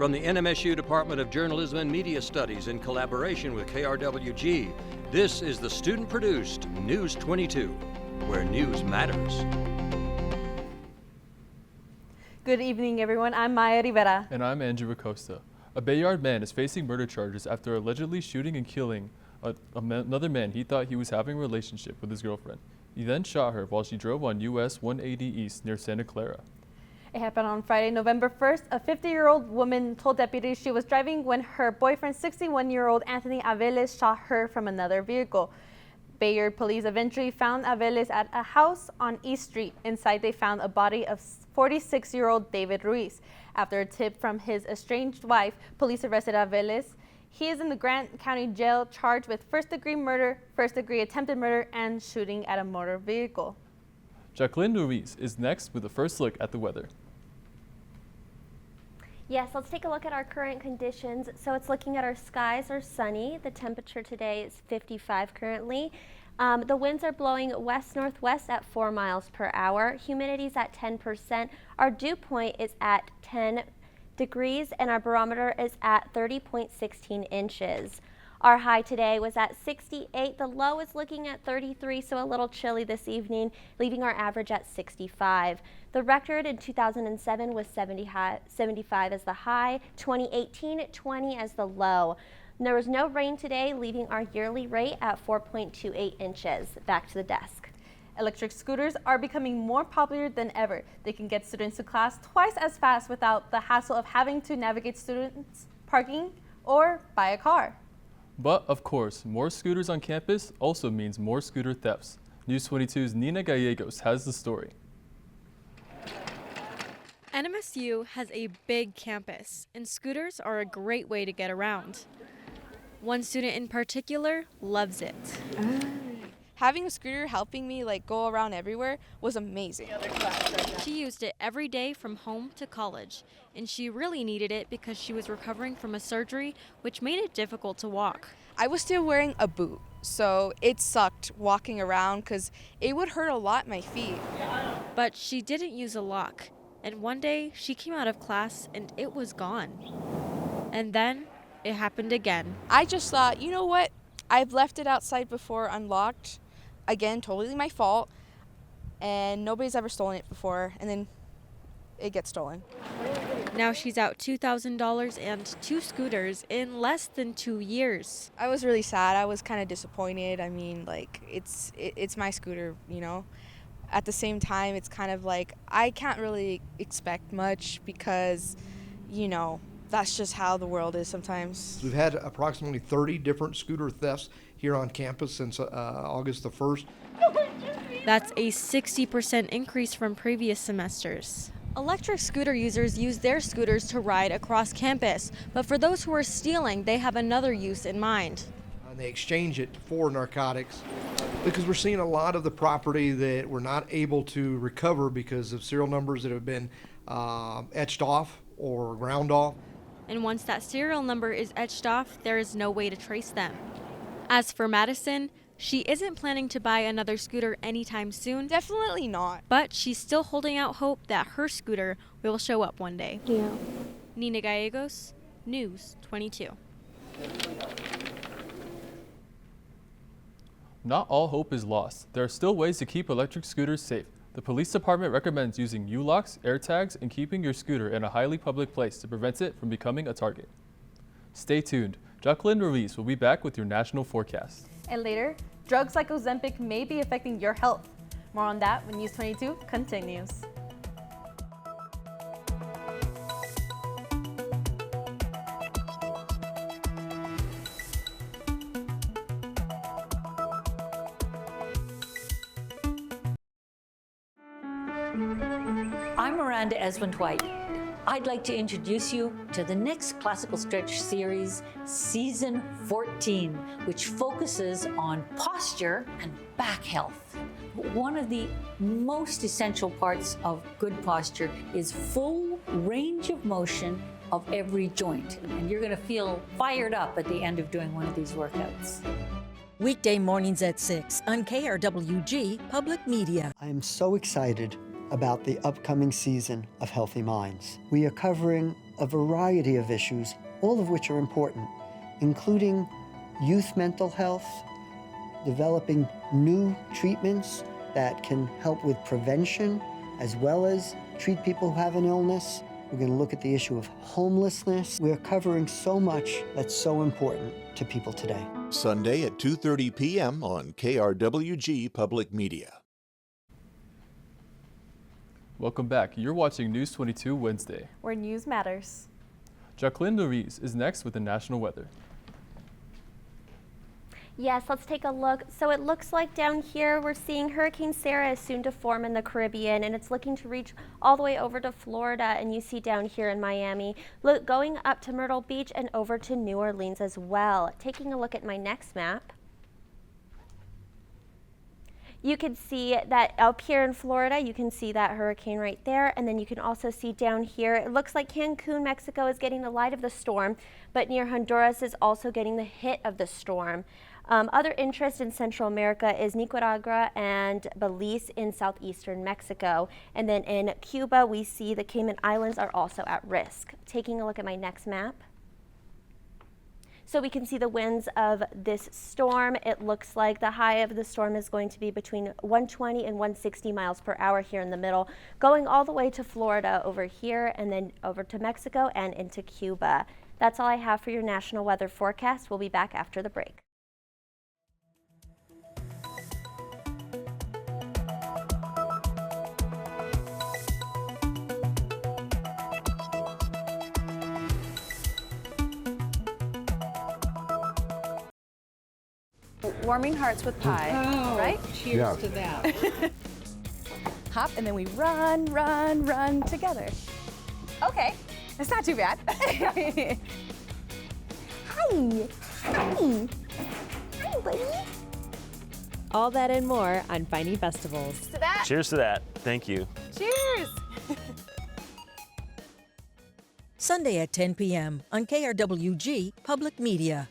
From the NMSU Department of Journalism and Media Studies in collaboration with KRWG, this is the student-produced News 22, where news matters. Good evening, everyone. I'm Maya Rivera. And I'm Andrew Acosta. A Bayard man is facing murder charges after allegedly shooting and killing another man he thought he was having a relationship with his girlfriend. He then shot her while she drove on US 180 East near Santa Clara. It happened on Friday, November 1st. A 50-year-old woman told deputies she was driving when her boyfriend, 61-year-old Anthony Aveles, shot her from another vehicle. Bayard police eventually found Aveles at a house on East Street. Inside, they found a body of 46-year-old David Ruiz. After a tip from his estranged wife, police arrested Aveles. He is in the Grant County Jail charged with first-degree murder, first-degree attempted murder, and shooting at a motor vehicle. Jacqueline Ruiz is next with a first look at the weather. Yes, let's take a look at our current conditions. So it's looking at our skies are sunny. The temperature today is 55 currently. The winds are blowing west-northwest at 4 miles per hour. Humidity is at 10%. Our dew point is at 10 degrees and our barometer is at 30.16 inches. Our high today was at 68. The low is looking at 33, so a little chilly this evening, leaving our average at 65. The record in 2007 was 75 as the high, 2018 at 20 as the low. There was no rain today, leaving our yearly rate at 4.28 inches. Back to the desk. Electric scooters are becoming more popular than ever. They can get students to class twice as fast without the hassle of having to navigate students, parking, or buy a car. But of course, more scooters on campus also means more scooter thefts. News 22's Nina Gallegos has the story. NMSU has a big campus, and scooters are a great way to get around. One student in particular loves it. Having a scooter helping me go around everywhere was amazing. She used it every day from home to college, and she really needed it because she was recovering from a surgery which made it difficult to walk. I was still wearing a boot, so it sucked walking around because it would hurt a lot my feet. But she didn't use a lock, and one day she came out of class and it was gone. And then it happened again. I just thought, you know what? I've left it outside before unlocked. Again, totally my fault. And nobody's ever stolen it before, and then it gets stolen. Now she's out $2,000 and 2 scooters in less than 2 years. I was really sad. I was kind of disappointed. I mean, it's my scooter, you know. At the same time, it's kind of I can't really expect much because, you know, that's just how the world is sometimes. We've had approximately 30 different scooter thefts here on campus since August the 1st. That's a 60% increase from previous semesters. Electric scooter users use their scooters to ride across campus, but for those who are stealing, they have another use in mind. And they exchange it for narcotics because we're seeing a lot of the property that we're not able to recover because of serial numbers that have been etched off or ground off. And once that serial number is etched off, there is no way to trace them. As for Madison, she isn't planning to buy another scooter anytime soon. Definitely not. But she's still holding out hope that her scooter will show up one day. Yeah. Nina Gallegos, News 22. Not all hope is lost. There are still ways to keep electric scooters safe. The police department recommends using U-locks, air tags, and keeping your scooter in a highly public place to prevent it from becoming a target. Stay tuned. Jacqueline Ruiz will be back with your national forecast. And later, drugs like Ozempic may be affecting your health. More on that when News 22 continues. I'm Miranda Esmond-White. I'd like to introduce you to the next Classical Stretch series, Season 14, which focuses on posture and back health. One of the most essential parts of good posture is full range of motion of every joint. And you're going to feel fired up at the end of doing one of these workouts. Weekday mornings at 6 on KRWG Public Media. I am so excited about the upcoming season of Healthy Minds. We are covering a variety of issues, all of which are important, including youth mental health, developing new treatments that can help with prevention, as well as treat people who have an illness. We're going to look at the issue of homelessness. We're covering so much that's so important to people today. Sunday at 2:30 p.m. on KRWG-Public Media. Welcome back. You're watching News 22 Wednesday, where news matters. Jacqueline Louise is next with the national weather. Yes, let's take a look. So it looks like down here we're seeing Hurricane Sarah is soon to form in the Caribbean, and it's looking to reach all the way over to Florida, and you see down here in Miami. Look, going up to Myrtle Beach and over to New Orleans as well. Taking a look at my next map. You can see that up here in Florida, you can see that hurricane right there, and then you can also see down here, it looks like Cancun, Mexico is getting the light of the storm, but near Honduras is also getting the hit of the storm. Other interest in Central America is Nicaragua and Belize in southeastern Mexico. And then in Cuba, we see the Cayman Islands are also at risk. Taking a look at my next map. So we can see the winds of this storm. It looks like the high of the storm is going to be between 120 and 160 miles per hour here in the middle, going all the way to Florida over here and then over to Mexico and into Cuba. That's all I have for your national weather forecast. We'll be back after the break. Warming hearts with pie, right? Cheers to that. Hop, and then we run, run, run together. Okay, it's not too bad. Hi. Hi. Hi, buddy. All that and more on Finding Festivals. To that. Cheers to that. Thank you. Cheers. Sunday at 10 p.m. on KRWG Public Media.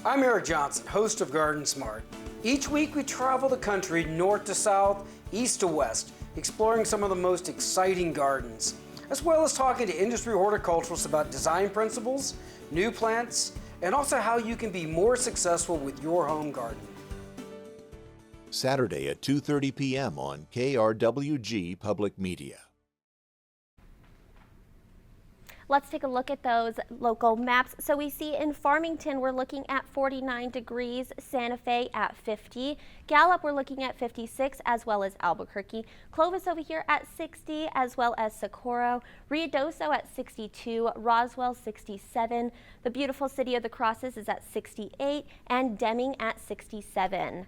I'm Eric Johnson, host of Garden Smart. Each week we travel the country north to south, east to west, exploring some of the most exciting gardens, as well as talking to industry horticulturalists about design principles, new plants, and also how you can be more successful with your home garden. Saturday at 2:30 p.m. on KRWG Public Media. Let's take a look at those local maps. So we see in Farmington, we're looking at 49 degrees, Santa Fe at 50, Gallup, we're looking at 56, as well as Albuquerque, Clovis over here at 60, as well as Socorro, Ruidoso at 62, Roswell 67, the beautiful city of the Cruces is at 68, and Deming at 67.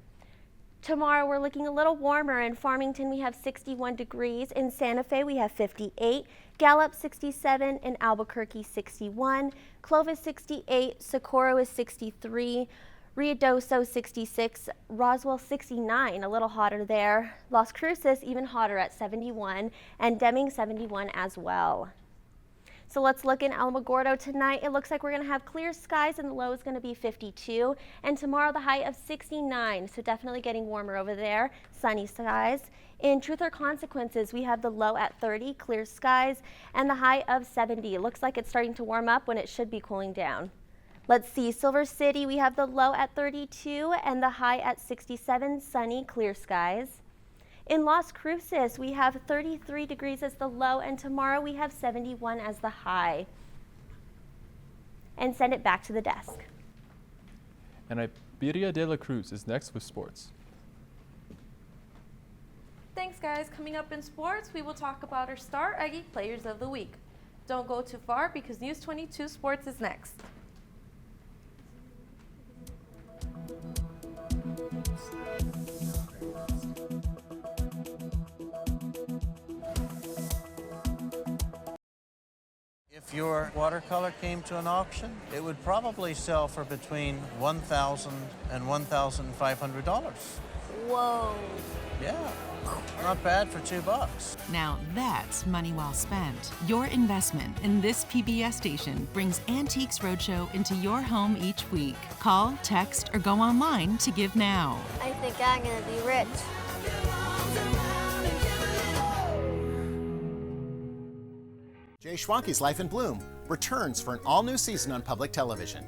Tomorrow we're looking a little warmer. In Farmington we have 61 degrees, in Santa Fe we have 58, Gallup 67, and Albuquerque 61, Clovis 68, Socorro is 63, Ruidoso 66, Roswell 69, a little hotter there, Las Cruces even hotter at 71, and Deming 71 as well. So let's look in Alamogordo tonight. It looks like we're going to have clear skies and the low is going to be 52. And tomorrow the high of 69, so definitely getting warmer over there. Sunny skies. In Truth or Consequences, we have the low at 30, clear skies, and the high of 70. It looks like it's starting to warm up when it should be cooling down. Let's see, Silver City, we have the low at 32 and the high at 67, sunny, clear skies. In Las Cruces, we have 33 degrees as the low, and tomorrow we have 71 as the high. And send it back to the desk. And Iberia de la Cruz is next with sports. Thanks, guys. Coming up in sports, we will talk about our Star Aggie Players of the Week. Don't go too far because News 22 Sports is next. If your watercolor came to an auction, it would probably sell for between $1,000 and $1,500. Whoa. Yeah, not bad for $2. Now that's money well spent. Your investment in this PBS station brings Antiques Roadshow into your home each week. Call, text, or go online to give now. I think I'm gonna be rich. Jay Schwanke's Life in Bloom returns for an all-new season on public television.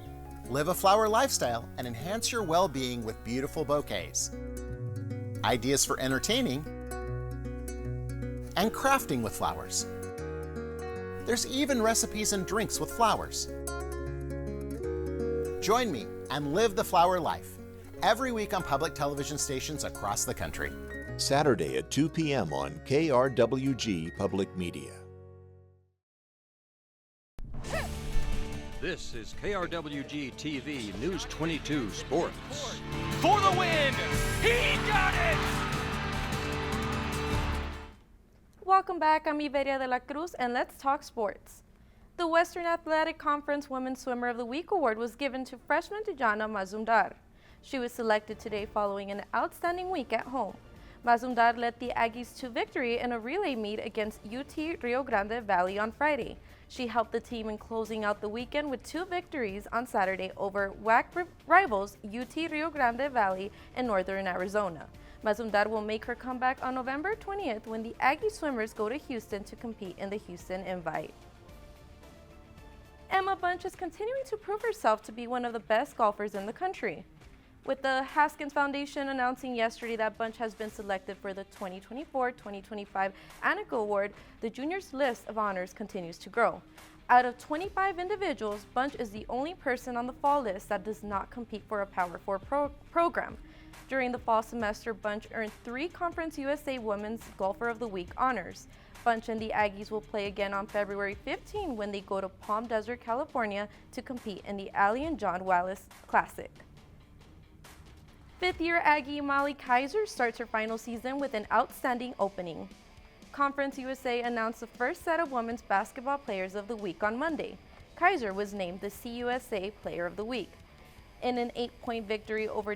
Live a flower lifestyle and enhance your well-being with beautiful bouquets. Ideas for entertaining and crafting with flowers. There's even recipes and drinks with flowers. Join me and live the flower life every week on public television stations across the country. Saturday at 2 p.m. on KRWG Public Media. This is KRWG-TV News 22 Sports. For the win! He got it! Welcome back. I'm Iberia de la Cruz, and let's talk sports. The Western Athletic Conference Women's Swimmer of the Week award was given to freshman Tijana Mazumdar. She was selected today following an outstanding week at home. Mazumdar led the Aggies to victory in a relay meet against UT Rio Grande Valley on Friday. She helped the team in closing out the weekend with 2 victories on Saturday over WAC rivals UT Rio Grande Valley and Northern Arizona. Mazumdar will make her comeback on November 20th when the Aggie swimmers go to Houston to compete in the Houston Invite. Emma Bunch is continuing to prove herself to be one of the best golfers in the country. With the Haskins Foundation announcing yesterday that Bunch has been selected for the 2024-2025 Anika Award, the juniors' list of honors continues to grow. Out of 25 individuals, Bunch is the only person on the fall list that does not compete for a Power 4 program. During the fall semester, Bunch earned 3 Conference USA Women's Golfer of the Week honors. Bunch and the Aggies will play again on February 15 when they go to Palm Desert, California to compete in the Allie and John Wallace Classic. 5th-year Aggie Molly Kaiser starts her final season with an outstanding opening. Conference USA announced the first set of women's basketball players of the week on Monday. Kaiser was named the CUSA Player of the Week. In an 8-point victory over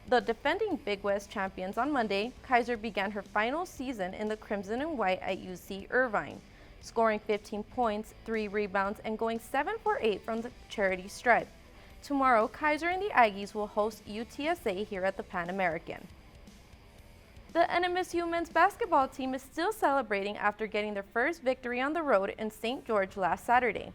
the defending Big West champions on Monday, Kaiser began her final season in the Crimson and White at UC Irvine, scoring 15 points, 3 rebounds, and going 7 for 8 from the charity stripe. Tomorrow, Kaiser and the Aggies will host UTSA here at the Pan American. The NMSU men's basketball team is still celebrating after getting their first victory on the road in St. George last Saturday.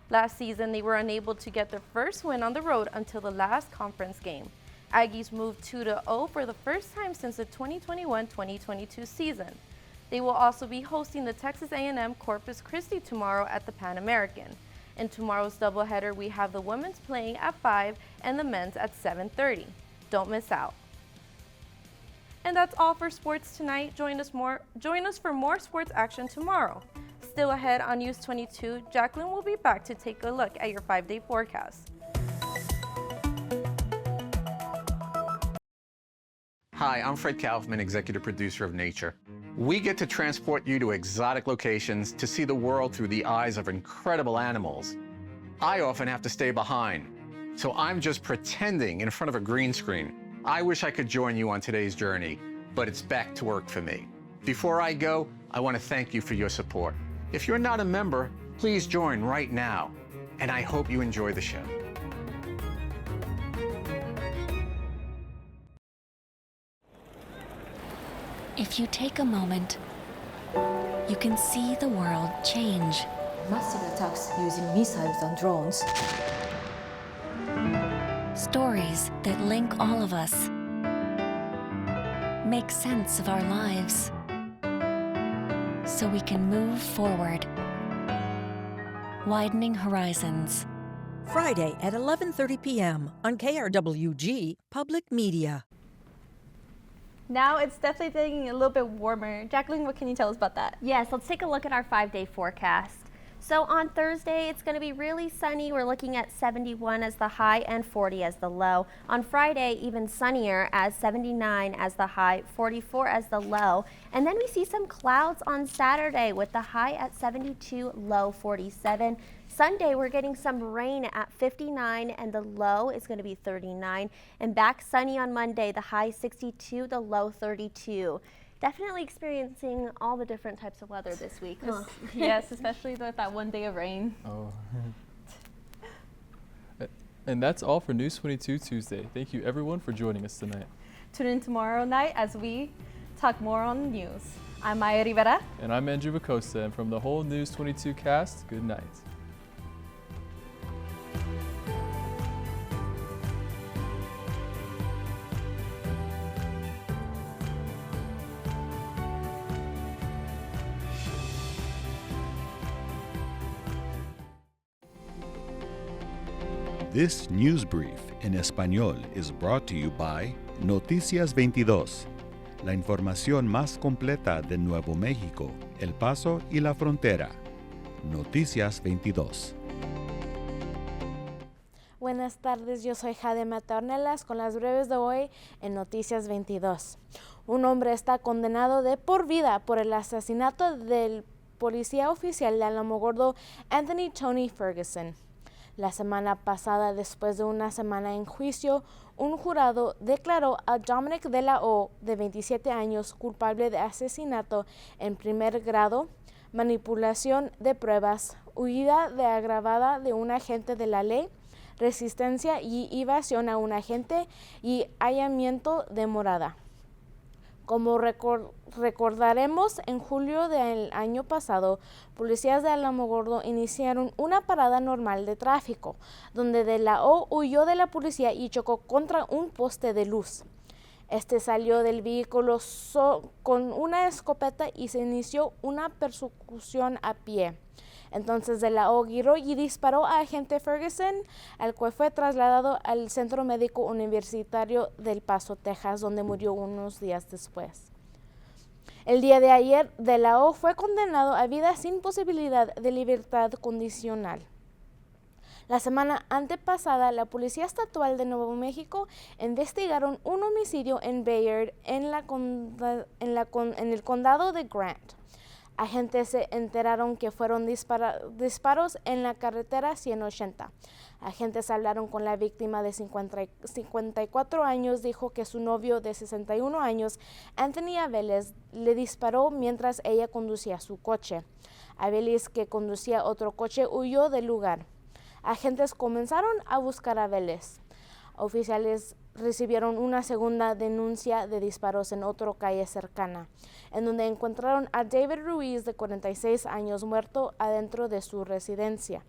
Last season, they were unable to get their first win on the road until the last conference game. Aggies moved 2-0 for the first time since the 2021-2022 season. They will also be hosting the Texas A&M Corpus Christi tomorrow at the Pan American. In tomorrow's doubleheader, we have the women's playing at 5 and the men's at 7:30. Don't miss out. And that's all for sports tonight. Join us for more sports action tomorrow. Still ahead on News 22, Jacqueline will be back to take a look at your 5-day forecast. Hi, I'm Fred Kaufman, executive producer of Nature. We get to transport you to exotic locations to see the world through the eyes of incredible animals. I often have to stay behind, so I'm just pretending in front of a green screen. I wish I could join you on today's journey, but it's back to work for me. Before I go, I want to thank you for your support. If you're not a member, please join right now, and I hope you enjoy the show. If you take a moment, you can see the world change. Massive attacks using missiles and drones. Stories that link all of us. Make sense of our lives. So we can move forward. Widening horizons. Friday at 11:30 p.m. on KRWG Public Media. Now it's definitely getting a little bit warmer. Jacqueline, what can you tell us about that? Yes, let's take a look at our 5-day forecast. So on Thursday, it's going to be really sunny. We're looking at 71 as the high and 40 as the low. On Friday, even sunnier as 79 as the high, 44 as the low. And then we see some clouds on Saturday with the high at 72, low 47. Sunday, we're getting some rain at 59 and the low is going to be 39. And back sunny on Monday, the high 62, the low 32. Definitely experiencing all the different types of weather this week. Huh? Yes, especially with that one day of rain. Oh. And that's all for News 22 Tuesday. Thank you everyone for joining us tonight. Tune in tomorrow night as we talk more on the news. I'm Maya Rivera. And I'm Andrew Bacosta, and from the whole News 22 cast, good night. This news brief en español is brought to you by Noticias 22, la información más completa de Nuevo México, El Paso y la frontera. Noticias 22. Buenas tardes, yo soy Jade Matornelas con las breves de hoy en Noticias 22. Un hombre está condenado de por vida por el asesinato del policía oficial de Alamogordo, Anthony Tony Ferguson. La semana pasada, después de una semana en juicio, un jurado declaró a Dominic de la O, de 27 años, culpable de asesinato en primer grado, manipulación de pruebas, huida de agravada de un agente de la ley, resistencia y evasión a un agente y hallamiento de morada. Como recordaremos, en julio del año pasado, policías de Alamogordo iniciaron una parada normal de tráfico, donde de la O huyó de la policía y chocó contra un poste de luz. Este salió del vehículo con una escopeta y se inició una persecución a pie. Entonces de la O giró y disparó a agente Ferguson, al cual fue trasladado al Centro Médico Universitario del Paso, Texas, donde murió unos días después. El día de ayer, de la O fue condenado a vida sin posibilidad de libertad condicional. La semana antepasada, la Policía Estatal de Nuevo México investigaron un homicidio en Bayard, en el condado de Grant. Agentes se enteraron que fueron disparos en la carretera 180. Agentes hablaron con la víctima de 54 años, dijo que su novio de 61 años, Anthony Aveles, le disparó mientras ella conducía su coche. Aveles, que conducía otro coche, huyó del lugar. Agentes comenzaron a buscar a Aveles. Oficiales recibieron una segunda denuncia de disparos en otra calle cercana, en donde encontraron a David Ruiz, de 46 años, muerto adentro de su residencia.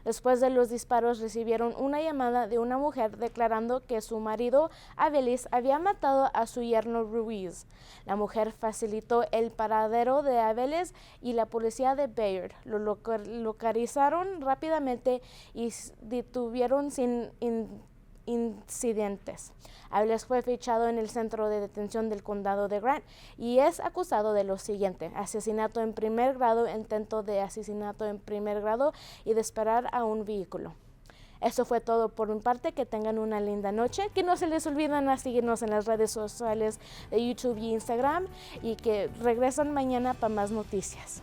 Después de los disparos, recibieron una llamada de una mujer declarando que su marido, Avelis, había matado a su yerno Ruiz. La mujer facilitó el paradero de Avelis y la policía de Bayard lo localizaron rápidamente y detuvieron sin incidentes. Avelis fue fichado en el centro de detención del condado de Grant y es acusado de lo siguiente: asesinato en primer grado, intento de asesinato en primer grado y disparar a un vehículo. Eso fue todo por mi parte. Que tengan una linda noche, que no se les olviden a seguirnos en las redes sociales de YouTube y Instagram y que regresan mañana para más noticias.